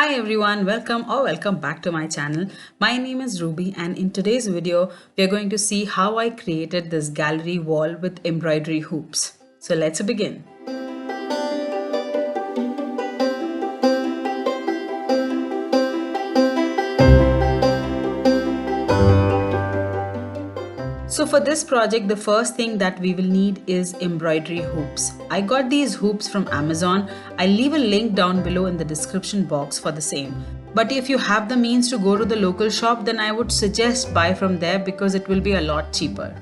Hi everyone, welcome back to my channel. My name is Ruby and in today's video we are going to see how I created this gallery wall with embroidery hoops. So let's begin. So for this project, the first thing that we will need is embroidery hoops. I got these hoops from Amazon. I'll leave a link down below in the description box for the same. But if you have the means to go to the local shop, then I would suggest buy from there because it will be a lot cheaper.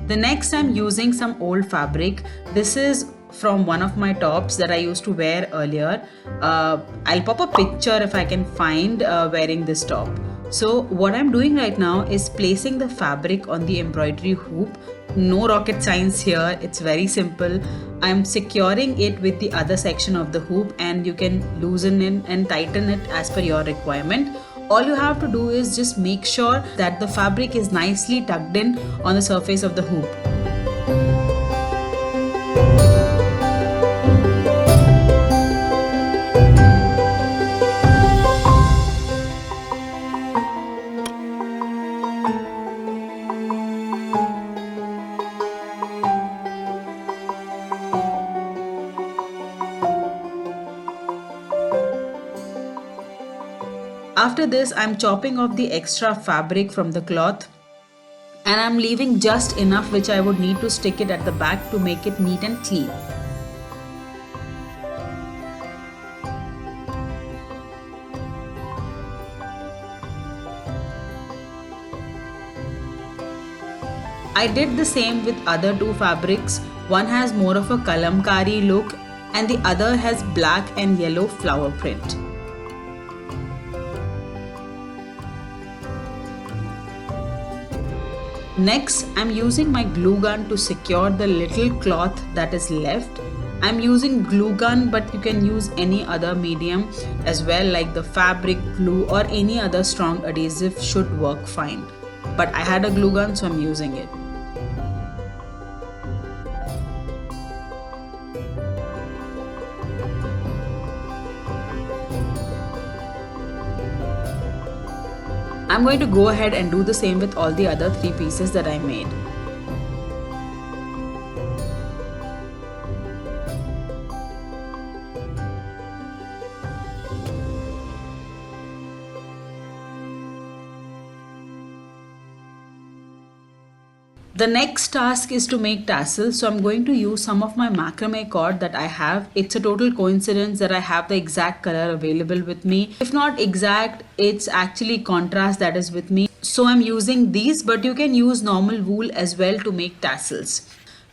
The next, I'm using some old fabric. This is from one of my tops that I used to wear earlier. I'll pop a picture if I can find wearing this top. So what I'm doing right now is placing the fabric on the embroidery hoop. No rocket science here, it's very simple. I'm securing it with the other section of the hoop and you can loosen it and tighten it as per your requirement. All you have to do is just make sure that the fabric is nicely tucked in on the surface of the hoop. After this, I'm chopping off the extra fabric from the cloth and I'm leaving just enough which I would need to stick it at the back to make it neat and clean. I did the same with other two fabrics. One has more of a kalamkari look and the other has black and yellow flower print. Next, I'm using my glue gun to secure the little cloth that is left. I'm using glue gun, but you can use any other medium as well, like the fabric glue or any other strong adhesive should work fine. But I had a glue gun, so I'm using it. I'm going to go ahead and do the same with all the other three pieces that I made. The next task is to make tassels, so I'm going to use some of my macrame cord that I have. It's a total coincidence that I have the exact color available with me. If not exact, it's actually contrast that is with me. So I'm using these, but you can use normal wool as well to make tassels.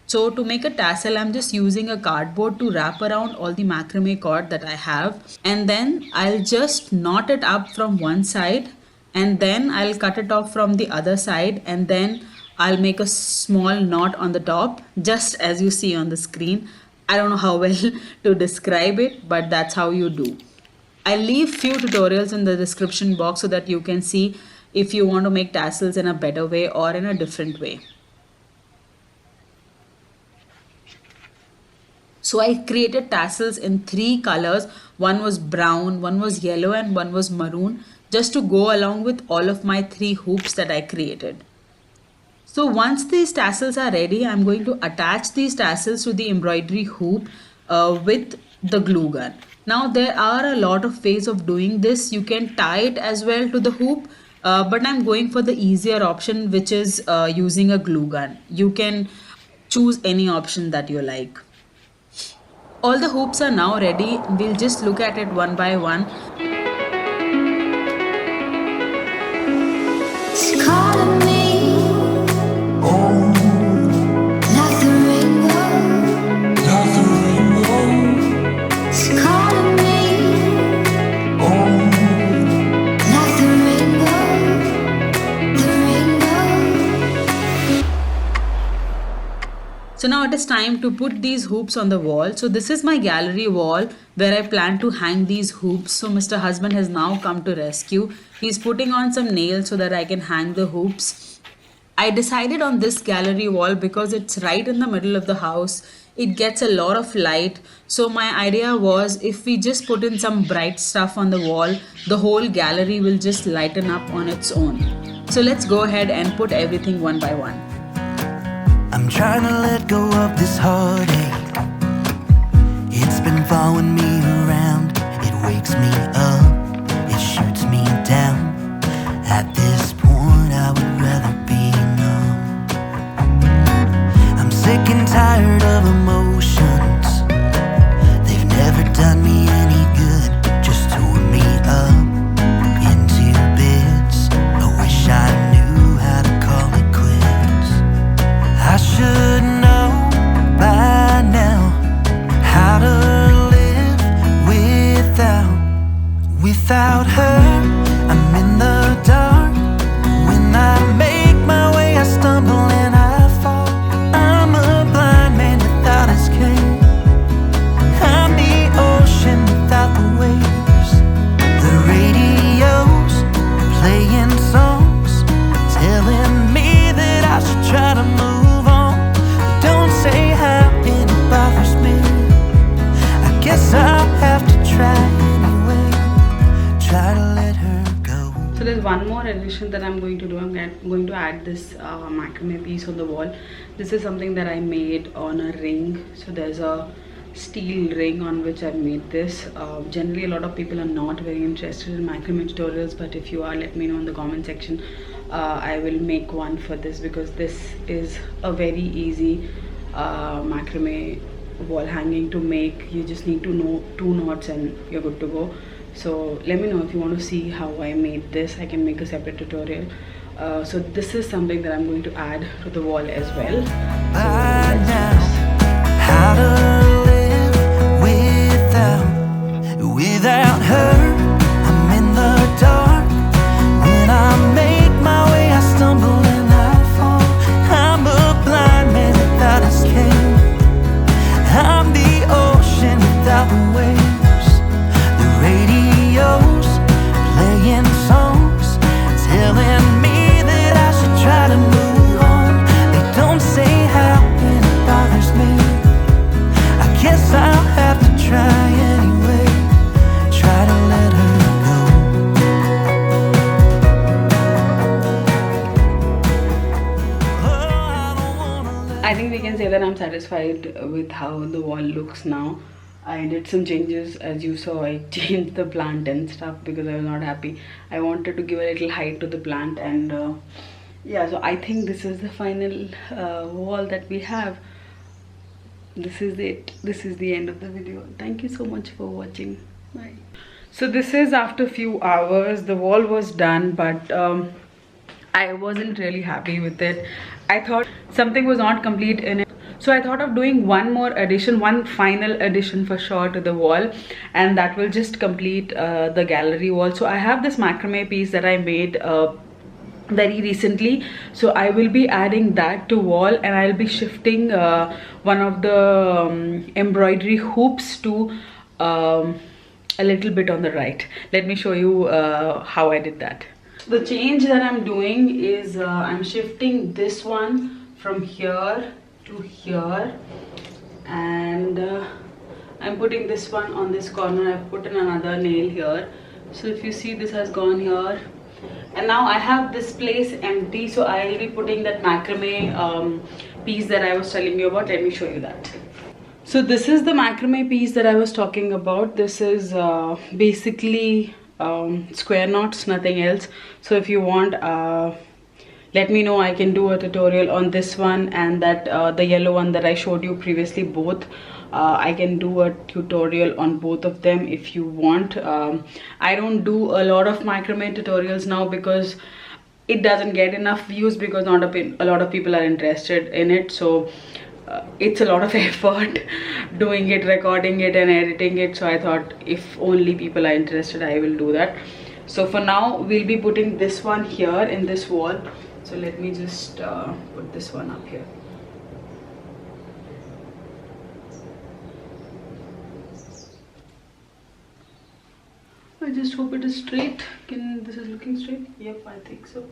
So to make a tassel, I'm just using a cardboard to wrap around all the macrame cord that I have. And then I'll just knot it up from one side and then I'll cut it off from the other side and then I'll make a small knot on the top, just as you see on the screen. I don't know how well to describe it, but that's how you do. I'll leave few tutorials in the description box so that you can see if you want to make tassels in a better way or in a different way. So I created tassels in three colors. One was brown, one was yellow, and one was maroon, just to go along with all of my three hoops that I created. So once these tassels are ready, I'm going to attach these tassels to the embroidery hoop with the glue gun. Now there are a lot of ways of doing this. You can tie it as well to the hoop, but I'm going for the easier option, which is using a glue gun. You can choose any option that you like. All the hoops are now ready. We'll just look at it one by one. It's calling me. So now it is time to put these hoops on the wall. So this is my gallery wall where I plan to hang these hoops. So Mr. Husband has now come to rescue. He's putting on some nails so that I can hang the hoops. I decided on this gallery wall because it's right in the middle of the house. It gets a lot of light. So my idea was if we just put in some bright stuff on the wall, the whole gallery will just lighten up on its own. So let's go ahead and put everything one by one. I'm trying to let go of this heartache. It's been following me around. It wakes me up, it shoots me down. At this point I would rather be numb. I'm sick and tired of emotions. They've never done me any good, just tore me up into bits. I wish I knew how to call it quits. I should know by now how to live without her. I'm in the dark. When I make my way, I stumble and I fall. I'm a blind man without escape. I'm the ocean without the waves. The radio's playing songs, telling me that I should try to move on. They don't say how, and it bothers me. I guess I'll have to try anyway. Try to let her go. So there's one more addition that I'm going to do. I'm going to add this macrame piece on the wall. This is something that I made on a ring. So there's a steel ring on which I made this. Generally a lot of people are not very interested in macrame tutorials, but if you are, let me know in the comment section. I will make one for this because this is a very easy macrame wall hanging to make. You just need to know 2 knots and you're good to go. So let me know if you want to see how I made this. I can make a separate tutorial. So this is something that I'm going to add to the wall as well. How to live without her. I'm in the dark. When I make my way, I stumble and I fall. I'm a blind man without escape. I'm the ocean without the waves. The radio's playing songs, telling me that I should try to move on. They don't say how, and it bothers me. I guess I'll have to try anyway. Try to let her go. I think we can say that I'm satisfied with how the wall looks now. I did some changes. As you saw, I changed the plant and stuff because I was not happy. I wanted to give a little height to the plant, and yeah, so I think this is the final wall that we have. This is it. This is the end of the video. Thank you so much for watching. Bye. So this is after a few hours. The wall was done, but I wasn't really happy with it. I thought something was not complete in it. So I thought of doing one more addition, one final addition for sure to the wall, and that will just complete the gallery wall. So I have this macrame piece that I made very recently, so I will be adding that to wall, and I'll be shifting one of the embroidery hoops to a little bit on the right. Let me show you how I did that. The change that I'm doing is I'm shifting this one from here to here, and I'm putting this one on this corner. I've put in another nail here, so if you see, this has gone here, and now I have this place empty, so I'll be putting that macrame piece that I was telling you about. Let me show you that. So this is the macrame piece that I was talking about. This is basically square knots, nothing else. So if you want, let me know. I can do a tutorial on this one and that the yellow one that I showed you previously. Both I can do a tutorial on both of them if you want. I don't do a lot of macrame tutorials now because it doesn't get enough views, because not a lot of people are interested in it. So it's a lot of effort doing it, recording it and editing it. So I thought if only people are interested, I will do that. So for now we'll be putting this one here in this wall. So let me just put this one up here. I just hope it is straight. This is looking straight? Yep, I think so.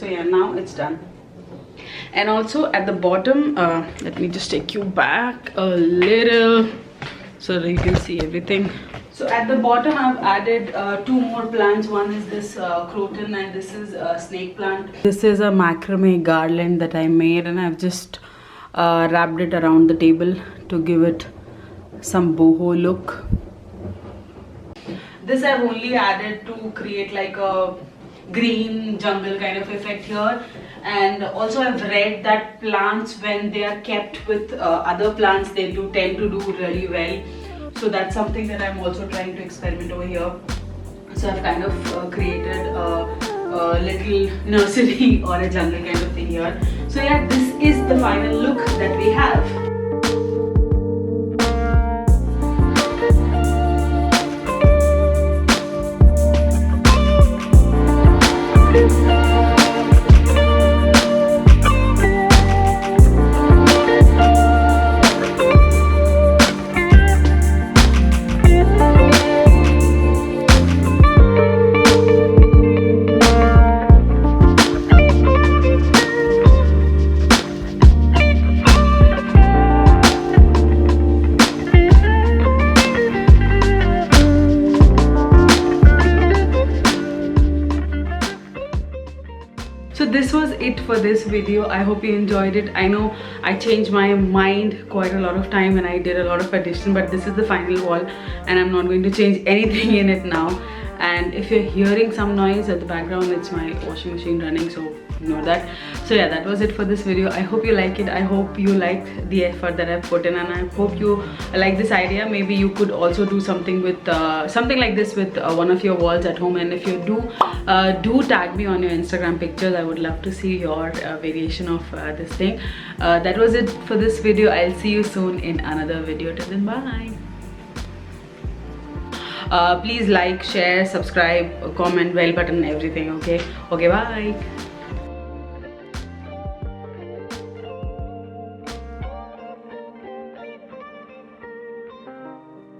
So yeah, now it's done. And also at the bottom, let me just take you back a little so that you can see everything. So at the bottom I've added 2 more plants. One is this croton and this is a snake plant. This is a macrame garland that I made, and I've just wrapped it around the table to give it some boho look. This I've only added to create like a green jungle kind of effect here. And also I've read that plants, when they are kept with other plants, they do tend to do really well. So that's something that I'm also trying to experiment over here. So I've kind of created a little nursery or a jungle kind of thing here. So yeah, this is the final look that we have. So this was it for this video. I hope you enjoyed it. I know I changed my mind quite a lot of time and I did a lot of addition, but this is the final wall and I'm not going to change anything in it now. And if you're hearing some noise at the background, it's my washing machine running, so ignore that. So yeah, that was it for this video. I hope you like it. I hope you liked the effort that I've put in, and I hope you like this idea. Maybe you could also do something with something like this with one of your walls at home. And if you do tag me on your Instagram pictures. I would love to see your variation of this thing. That was it for this video. I'll see you soon in another video. Till then, bye. Please like, share, subscribe, comment, bell button, everything. Okay, bye.